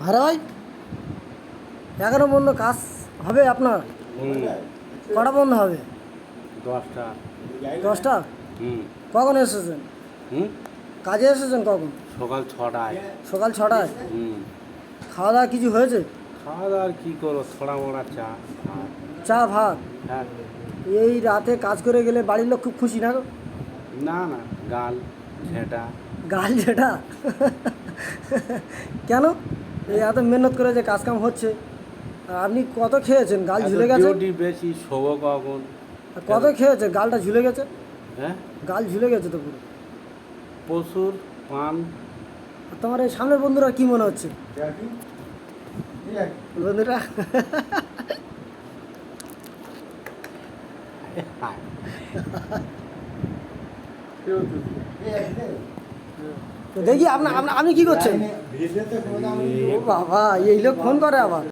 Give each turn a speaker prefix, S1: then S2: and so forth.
S1: আরে ভাই 11 বন্ধ কাজ হবে আপনার? কটা বন্ধ হবে?
S2: 10টা।
S1: 10টা? কখন এসেছেন? কাজে এসেছেন কখন?
S2: সকাল 6টায়।
S1: সকাল 6টায়? খাওয়া দাওয়া কিছু হয়েছে?
S2: খাওয়া দাওয়ার কী করো, থোড়া মোড়া চা ভাত।
S1: চা ভাত?
S2: হ্যাঁ।
S1: এই রাতে কাজ করে গেলে বাড়ির লোক খুব খুশি না গো?
S2: না না, গাল ঝেঁটা।
S1: গাল যেটা কেন? এই এত মেহনত করে যে কাজ কাম হচ্ছে, আর আপনি কত খেয়েছেন? গাল ঝুলে গেছে।
S2: ডিউটি বেশি, শোবো কখন?
S1: আর কত খেয়েছে? গালটা ঝুলে গেছে।
S2: হ্যাঁ,
S1: গাল ঝুলে গেছে তো পুরো।
S2: প্রচুর পান।
S1: আর তোমার এই সামনের বন্ধুরা কি মনে হচ্ছে? বন্ধুরা তো দেখি আপনি কি করছেন? ও বাবা, এই লোক ফোন করে আবার।